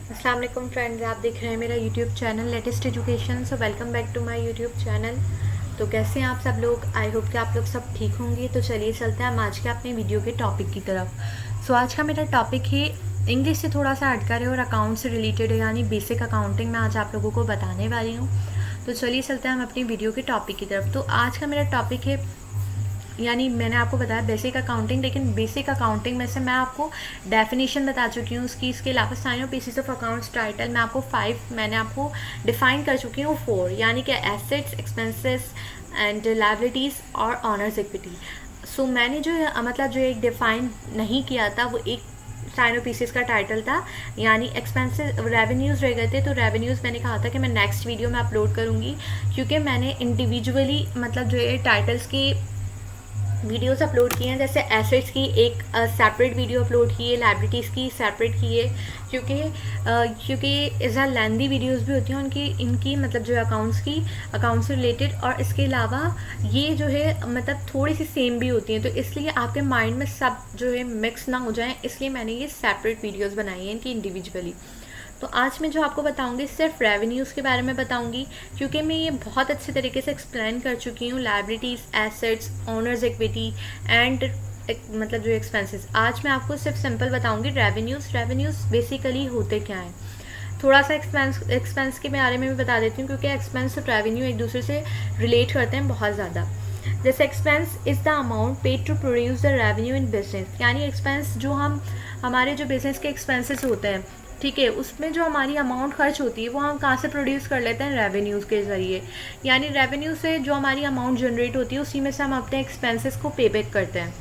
अस्सलाम वालेकुम फ्रेंड्स, आप देख रहे हैं मेरा YouTube channel latest education. So welcome back to my YouTube channel. तो कैसे हैं आप सब लोग? आई होप कि आप लोग सब ठीक होंगे। तो चलिए चलते हैं हम आज के अपने वीडियो के टॉपिक की तरफ। सो आज का मेरा टॉपिक है इंग्लिश से थोड़ा सा हटकर है और अकाउंट से रिलेटेड है, यानी बेसिक अकाउंटिंग मैं आज आप लोगों को बताने वाली हूँ। तो चलिए चलते हैं हम अपनी वीडियो के टॉपिक की तरफ। तो आज का मेरा टॉपिक है, यानी मैंने आपको बताया बेसिक अकाउंटिंग, लेकिन बेसिक अकाउंटिंग में से मैं आपको डेफिनेशन बता चुकी हूँ उसकी। इसके अलावा sign of basis of accounts title मैं आपको 5 मैंने आपको डिफाइन कर चुकी हूँ। 4 यानी कि एसेट्स, एक्सपेंसेस एंड लायबिलिटीज़ और ऑनर्स इक्विटी। सो मैंने जो मतलब जो एक डिफाइन नहीं किया था वो एक साइन ऑफ पीसेस का टाइटल था, यानी एक्सपेंसेस रेवेन्यूज़ रह गए थे। तो रेवेन्यूज़ मैंने कहा था कि मैं नेक्स्ट वीडियो में अपलोड करूँगी, क्योंकि मैंने इंडिविजुअली मतलब जो ये टाइटल्स की वीडियोस अपलोड किए हैं। जैसे एसेट्स की एक सेपरेट वीडियो अपलोड की है, लाइब्रेटीज़ की सेपरेट की है, क्योंकि इज़ आ लेंदी वीडियोस भी होती हैं उनकी इनकी मतलब जो अकाउंट्स से रिलेटेड। और इसके अलावा ये जो है मतलब थोड़ी सी सेम भी होती हैं, तो इसलिए आपके माइंड में सब जो है मिक्स ना हो जाए, इसलिए मैंने ये सेपरेट वीडियोज़ बनाई हैं इनकी इंडिविजुअली। तो आज मैं जो आपको बताऊंगी सिर्फ रेवेन्यूज़ के बारे में बताऊंगी, क्योंकि मैं ये बहुत अच्छे तरीके से एक्सप्लेन कर चुकी हूँ liabilities, assets, owners equity and मतलब जो एक्सपेंसेस। आज मैं आपको सिर्फ सिंपल बताऊंगी रेवेन्यूज़ बेसिकली होते क्या हैं। थोड़ा सा एक्सपेंस के बारे में भी बता देती हूँ, क्योंकि एक्सपेंस और रेवेन्यू एक दूसरे से रिलेट करते हैं बहुत ज़्यादा। जैसे expense is the amount paid to produce the revenue in business, यानी एक्सपेंस जो हमारे जो बिज़नेस के एक्सपेंसेस होते हैं, ठीक है, उसमें जो हमारी अमाउंट खर्च होती है वो हम कहाँ से प्रोड्यूस कर लेते हैं? रेवेन्यूज़ के ज़रिए। यानी रेवेन्यू से जो हमारी अमाउंट जनरेट होती है उसी में से हम अपने एक्सपेंसेस को पे बैक करते हैं,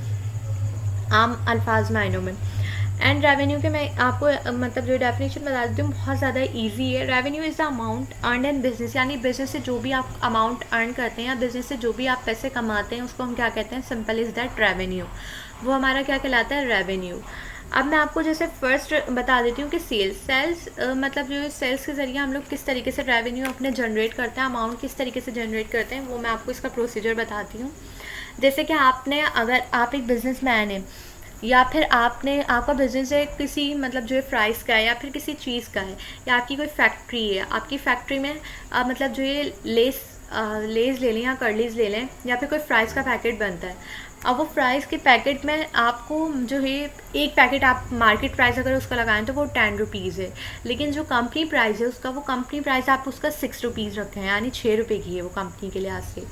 आम अल्फाज मायनों में। एंड रेवेन्यू के मैं आपको मतलब जो डेफिनेशन बता देती हूँ, बहुत ज़्यादा इजी है। Revenue is the amount earn in business, यानी बिजनेस से जो भी आप अमाउंट अर्न करते हैं या बिजनेस से जो भी आप पैसे कमाते हैं उसको हम क्या कहते हैं? Simple is that revenue. वो हमारा क्या कहलाता है? रेवेन्यू। अब मैं आपको जैसे फर्स्ट बता देती हूँ कि सेल्स मतलब जो सेल्स के ज़रिए हम लोग किस तरीके से रेवेन्यू अपने जनरेट करते हैं, अमाउंट किस तरीके से जनरेट करते हैं, वो मैं आपको इसका प्रोसीजर बताती हूँ। जैसे कि आपने, अगर आप एक बिजनेसमैन हैं या फिर आपका बिजनेस है किसी मतलब जो है फ्राइज़ का है या फिर किसी चीज़ का है, या आपकी कोई फैक्ट्री है, आपकी फैक्ट्री में मतलब जो ये लेस ले लें या कर्लीज ले लें, या फिर कोई फ्राइज़ का पैकेट बनता है। अब वो फ्राइज़ के पैकेट में आपको जो है एक पैकेट आप मार्केट प्राइस अगर उसका लगाएं तो वो 10 रुपीज़ है, लेकिन जो कंपनी प्राइस है उसका, वो कंपनी प्राइस आप उसका 6 रुपीज़ रखे हैं, यानी 6 रुपये की है वो कंपनी के लिहाज से।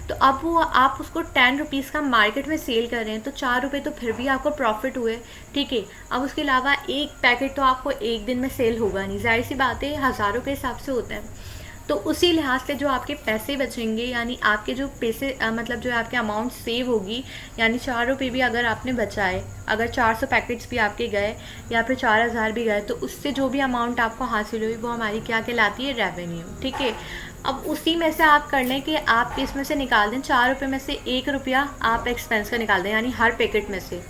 तो अब वो आप उसको 10 रुपीज़ का मार्केट में सेल कर रहे हैं, तो 4 रुपये तो फिर भी आपको प्रॉफिट हुए, ठीक है। अब उसके अलावा एक पैकेट तो आपको एक दिन में सेल होगा नहीं, जाहिर सी बात है, हज़ारों के हिसाब से होता है। तो उसी लिहाज से जो आपके पैसे बचेंगे, यानी आपके जो पैसे मतलब जो आपके अमाउंट सेव होगी, यानी 4 रुपये भी अगर आपने बचाए, अगर 400 पैकेट्स भी आपके गए या फिर 4000 भी गए, तो उससे जो भी अमाउंट आपको हासिल हुई वो हमारी क्या कहलाती है? रेवेन्यू, ठीक है। अब उसी में से आप कर लें कि आप इसमें से निकाल दें 4 रुपये में से 1 रुपया आप एक्सपेंस का निकाल दें, यानी हर पैकेट में से।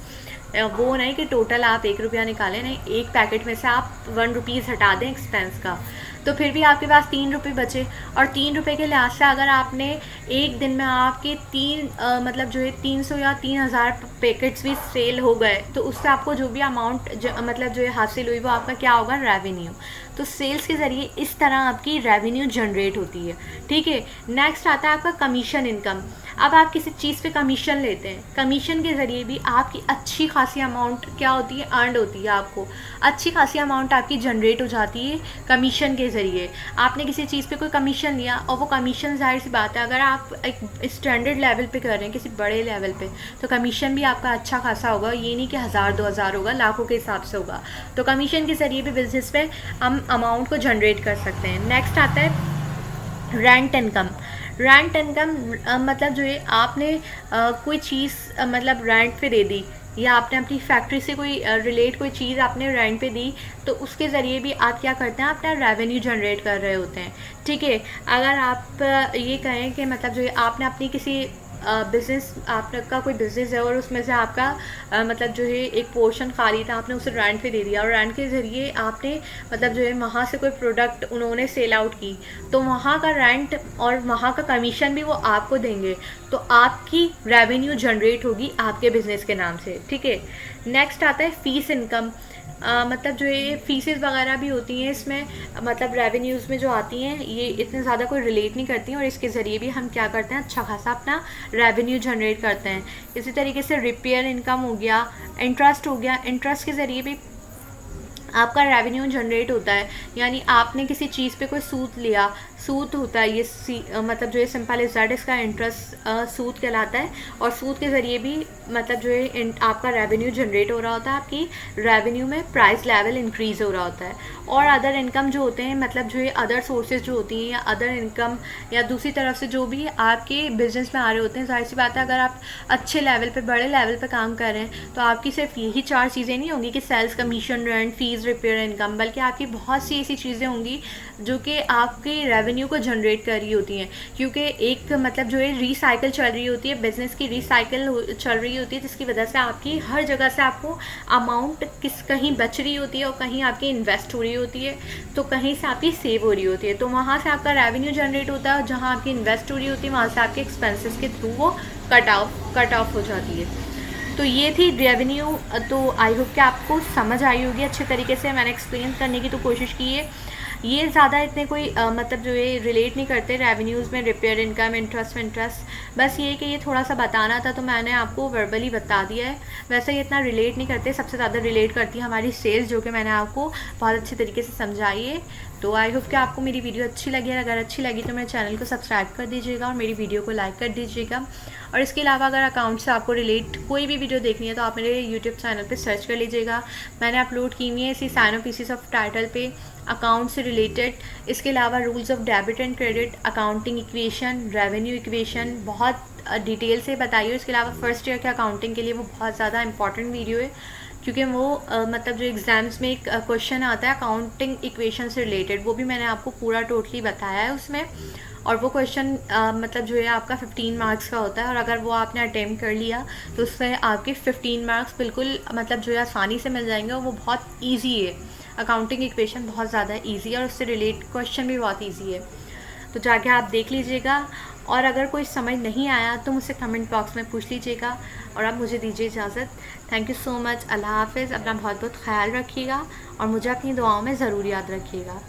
वो नहीं कि टोटल आप 1 रुपया निकालें, नहीं, एक पैकेट में से आप 1 रुपीज़ हटा दें एक्सपेंस का, तो फिर भी आपके पास 3 रुपये बचे। और 3 रुपये के लिहाज से अगर आपने एक दिन में आपके मतलब जो है 300 या 3000 पैकेट्स भी सेल हो गए, तो उससे आपको जो भी अमाउंट मतलब जो है हासिल हुई वो आपका क्या होगा? रेवेन्यू। तो सेल्स के ज़रिए इस तरह आपकी रेवेन्यू जनरेट होती है, ठीक है। नेक्स्ट आता है आपका कमीशन इनकम। अब आप किसी चीज़ पे कमीशन लेते हैं, कमीशन के ज़रिए भी आपकी अच्छी खासी अमाउंट क्या होती है? अर्न होती है, आपको अच्छी खासी अमाउंट आपकी जनरेट हो जाती है कमीशन के ज़रिए। आपने किसी चीज़ पे कोई कमीशन लिया, और वो कमीशन जाहिर सी बात है अगर आप एक स्टैंडर्ड लेवल पे कर रहे हैं, किसी बड़े लेवल पे, तो कमीशन भी आपका अच्छा खासा होगा। ये नहीं कि 1000-2000 होगा, लाखों के हिसाब से होगा। तो कमीशन के ज़रिए भी बिजनेस में हम अमाउंट को जनरेट कर सकते हैं। नेक्स्ट आता है रेंट इनकम। रेंट इनकम मतलब जो है आपने कोई चीज़ मतलब रेंट पे दे दी, या आपने अपनी फैक्ट्री से कोई रिलेट कोई चीज़ आपने रेंट पे दी, तो उसके ज़रिए भी आप क्या करते हैं? अपना रेवेन्यू जनरेट कर रहे होते हैं, ठीक है। अगर आप ये कहें कि मतलब जो है आपने अपनी किसी बिज़नेस, आपका कोई बिज़नेस है और उसमें से आपका मतलब जो है एक पोर्शन खाली था, आपने उसे रेंट पे दे दिया, और रेंट के ज़रिए आपने मतलब जो है वहाँ से कोई प्रोडक्ट उन्होंने सेल आउट की, तो वहाँ का रेंट और वहाँ का कमीशन भी वो आपको देंगे, तो आपकी रेवेन्यू जनरेट होगी आपके बिज़नेस के नाम से, ठीक है। नेक्स्ट आता है फ़ीस इनकम। मतलब जो ये फीसेस वगैरह भी होती हैं इसमें, मतलब रेवेन्यूज़ में जो आती हैं, ये इतने ज़्यादा कोई रिलेट नहीं करती हैं, और इसके ज़रिए भी हम क्या करते हैं, अच्छा खासा अपना रेवेन्यू जनरेट करते हैं। इसी तरीके से रिपेयर इनकम हो गया, इंटरेस्ट हो गया, इंटरेस्ट के ज़रिए भी आपका रेवेन्यू जनरेट होता है। यानी आपने किसी चीज़ पे कोई सूद लिया, सूद होता है ये मतलब जो है सिंपल इज दैट, इसका इंटरेस्ट सूद कहलाता है, और सूद के ज़रिए भी मतलब जो है आपका रेवेन्यू जनरेट हो रहा होता है, आपकी रेवेन्यू में प्राइस लेवल इंक्रीज़ हो रहा होता है। और अदर इनकम जो होते हैं, मतलब जो है अदर सोर्सेज जो होती हैं, या अदर इनकम या दूसरी तरफ से जो भी आपके बिजनेस में आ रहे होते हैं, जाहिर सी बात है अगर आप अच्छे लेवल पे, बड़े लेवल पे काम कर रहे हैं, तो आपकी सिर्फ यही 4 चीज़ें नहीं होंगी कि sales, commission, rent, fees, repair, income, बल्कि आपकी बहुत सी ऐसी चीज़ें होंगी जो कि आपके रेवेन्यू को जनरेट कर रही होती हैं। क्योंकि एक मतलब जो है रीसाइकिल चल रही होती है, बिजनेस की रीसाइकिल चल रही होती है, जिसकी वजह से आपकी हर जगह से आपको अमाउंट कहीं बच रही होती है, और कहीं आपकी इन्वेस्ट हो रही होती है, तो कहीं से आपकी सेव हो रही होती है। तो वहाँ से आपका रेवेन्यू जनरेट होता है, और जहाँ आपकी इन्वेस्ट हो रही होती है वहाँ से आपके एक्सपेंसेस के थ्रू वो कट ऑफ हो जाती है। तो ये थी रेवेन्यू। तो आई होप कि आपको समझ आई होगी अच्छे तरीके से, मैंने एक्सप्लेन करने की तो कोशिश की है। ये ज़्यादा इतने कोई मतलब जो है रिलेट नहीं करते रेवेन्यूज़ में, रिपेयर इनकम, इंटरेस्ट। बस ये कि ये थोड़ा सा बताना था, तो मैंने आपको वर्बली बता दिया है। वैसे ये इतना रिलेट नहीं करते, सबसे ज़्यादा रिलेट करती है हमारी सेल्स, जो कि मैंने आपको बहुत अच्छे तरीके से समझाई है। तो आई होप कि आपको मेरी वीडियो अच्छी लगी है। अगर अच्छी लगी तो मेरे चैनल को सब्सक्राइब कर दीजिएगा, और मेरी वीडियो को लाइक कर दीजिएगा। और इसके अलावा अगर अकाउंट से आपको रिलेट कोई भी वीडियो देखनी है, तो आप मेरे यूट्यूब चैनल पे सर्च कर लीजिएगा। मैंने अपलोड की हुई है इसी साइनो पीसीस ऑफ टाइटल पे, अकाउंट से रिलेटेड। इसके अलावा rules of debit and credit, accounting equation, revenue equation बहुत डिटेल से बताई है। इसके अलावा फर्स्ट ईयर के अकाउंटिंग के लिए वो बहुत ज़्यादा इंपॉर्टेंट वीडियो है, क्योंकि वो मतलब जो एग्ज़ाम्स में एक क्वेश्चन आता है अकाउंटिंग इक्वेशन से रिलेटेड, वो भी मैंने आपको पूरा टोटली बताया है उसमें। और वो क्वेश्चन मतलब जो है आपका 15 मार्क्स का होता है, और अगर वो आपने अटेम्प्ट कर लिया तो उससे आपके 15 मार्क्स बिल्कुल मतलब जो है आसानी से मिल जाएंगे, और वो बहुत ईजी है। अकाउंटिंग इक्वेशन बहुत ज़्यादा ईजी है, और उससे रिलेट क्वेश्चन भी बहुत ईजी है। तो जाके आप देख लीजिएगा, और अगर कोई समझ नहीं आया तो मुझसे कमेंट बॉक्स में पूछ लीजिएगा, और आप मुझे दीजिए इजाज़त। Thank you so much. अल्लाह हाफ़िज़। अपना बहुत बहुत ख्याल रखिएगा, और मुझे अपनी दुआओं में ज़रूर याद रखिएगा।